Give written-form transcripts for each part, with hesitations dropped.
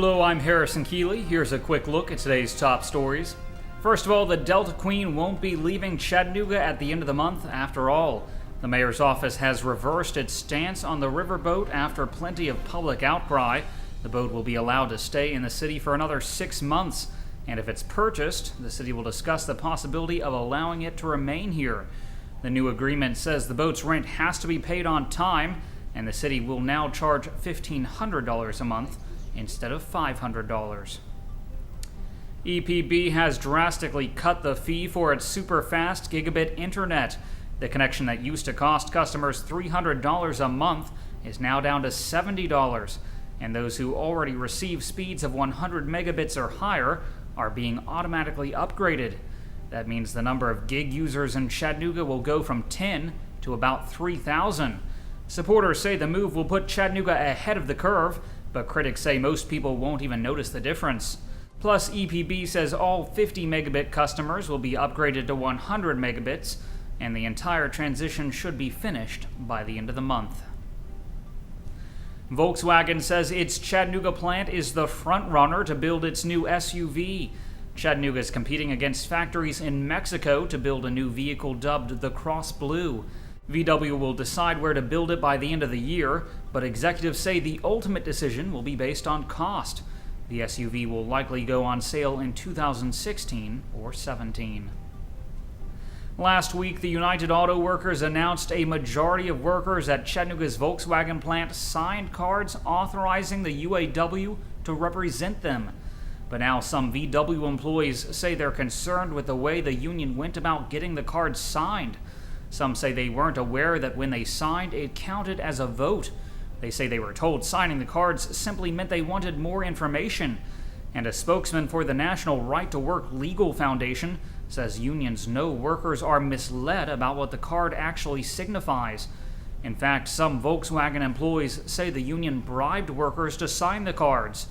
Hello, I'm Harrison Keeley. Here's a quick look at today's top stories. First of all, the Delta Queen won't be leaving Chattanooga at the end of the month after all. The mayor's office has reversed its stance on the riverboat after plenty of public outcry. The boat will be allowed to stay in the city for another 6 months, and if it's purchased, the city will discuss the possibility of allowing it to remain here. The new agreement says the boat's rent has to be paid on time, and the city will now charge $1,500 a month instead of $500. EPB has drastically cut the fee for its super-fast gigabit internet. The connection that used to cost customers $300 a month is now down to $70, and those who already receive speeds of 100 megabits or higher are being automatically upgraded. That means the number of gig users in Chattanooga will go from 10 to about 3,000. Supporters say the move will put Chattanooga ahead of the curve, but critics say most people won't even notice the difference. Plus, EPB says all 50 megabit customers will be upgraded to 100 megabits, and the entire transition should be finished by the end of the month. Volkswagen says its Chattanooga plant is the front runner to build its new SUV. Chattanooga is competing against factories in Mexico to build a new vehicle dubbed the Cross Blue. VW will decide where to build it by the end of the year, but executives say the ultimate decision will be based on cost. The SUV will likely go on sale in 2016 or 17. Last week, the United Auto Workers announced a majority of workers at Chattanooga's Volkswagen plant signed cards authorizing the UAW to represent them. But now some VW employees say they're concerned with the way the union went about getting the cards signed. Some say they weren't aware that when they signed, it counted as a vote. They say they were told signing the cards simply meant they wanted more information. And a spokesman for the National Right to Work Legal Foundation says unions know workers are misled about what the card actually signifies. In fact, some Volkswagen employees say the union bribed workers to sign the cards.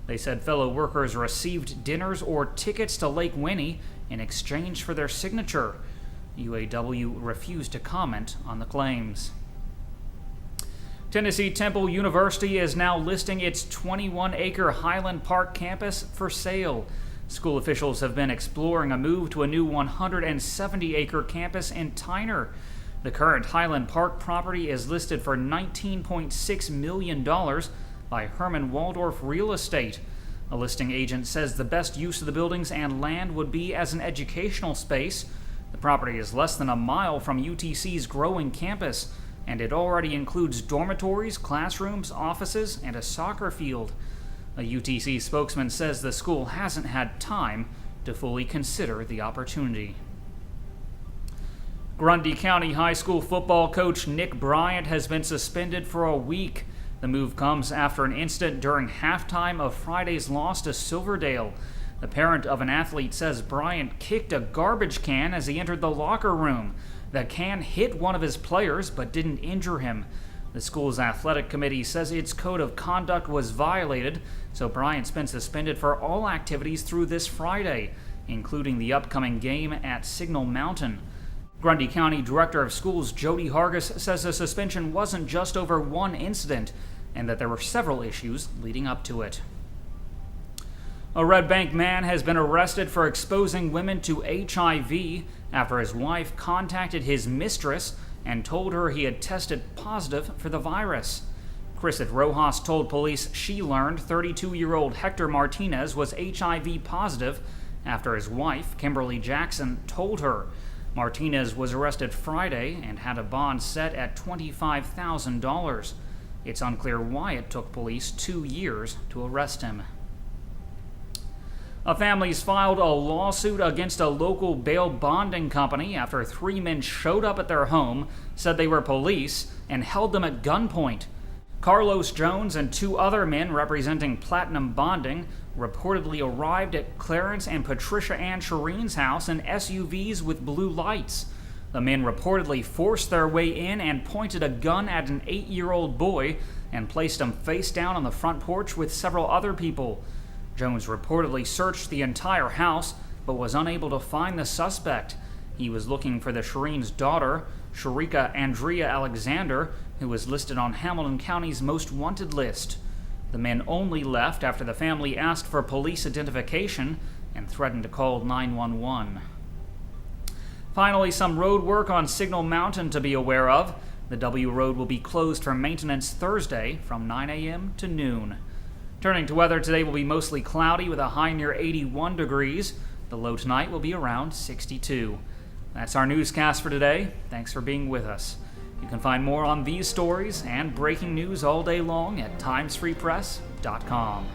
They said fellow workers received dinners or tickets to Lake Winnie in exchange for their signature. UAW refused to comment on the claims. Tennessee Temple University is now listing its 21-acre Highland Park campus for sale. School officials have been exploring a move to a new 170-acre campus in Tyner. The current Highland Park property is listed for $19.6 million by Herman Waldorf Real Estate. A listing agent says the best use of the buildings and land would be as an educational space. The property is less than a mile from UTC's growing campus, and it already includes dormitories, classrooms, offices, and a soccer field. A UTC spokesman says the school hasn't had time to fully consider the opportunity. Grundy County High School football coach Nick Bryant has been suspended for a week. The move comes after an incident during halftime of Friday's loss to Silverdale. The parent of an athlete says Bryant kicked a garbage can as he entered the locker room. The can hit one of his players but didn't injure him. The school's athletic committee says its code of conduct was violated, so Bryant's been suspended for all activities through this Friday, including the upcoming game at Signal Mountain. Grundy County Director of Schools Jody Hargis says the suspension wasn't just over one incident and that there were several issues leading up to it. A Red Bank man has been arrested for exposing women to HIV after his wife contacted his mistress and told her he had tested positive for the virus. Chriset Rojas told police she learned 32-year-old Hector Martinez was HIV positive after his wife, Kimberly Jackson, told her. Martinez was arrested Friday and had a bond set at $25,000. It's unclear why it took police 2 years to arrest him. A family's filed a lawsuit against a local bail bonding company after 3 men showed up at their home, said they were police, and held them at gunpoint. Carlos Jones and 2 other men representing Platinum Bonding reportedly arrived at Clarence and Patricia Ann Shireen's house in SUVs with blue lights. The men reportedly forced their way in and pointed a gun at an 8-year-old boy and placed him face down on the front porch with several other people. Jones reportedly searched the entire house, but was unable to find the suspect. He was looking for the Shireen's daughter, Sharika Andrea Alexander, who was listed on Hamilton County's most wanted list. The men only left after the family asked for police identification and threatened to call 911. Finally, some road work on Signal Mountain to be aware of. The W Road will be closed for maintenance Thursday from 9 a.m. to noon. Turning to weather, today will be mostly cloudy with a high near 81 degrees. The low tonight will be around 62. That's our newscast for today. Thanks for being with us. You can find more on these stories and breaking news all day long at timesfreepress.com.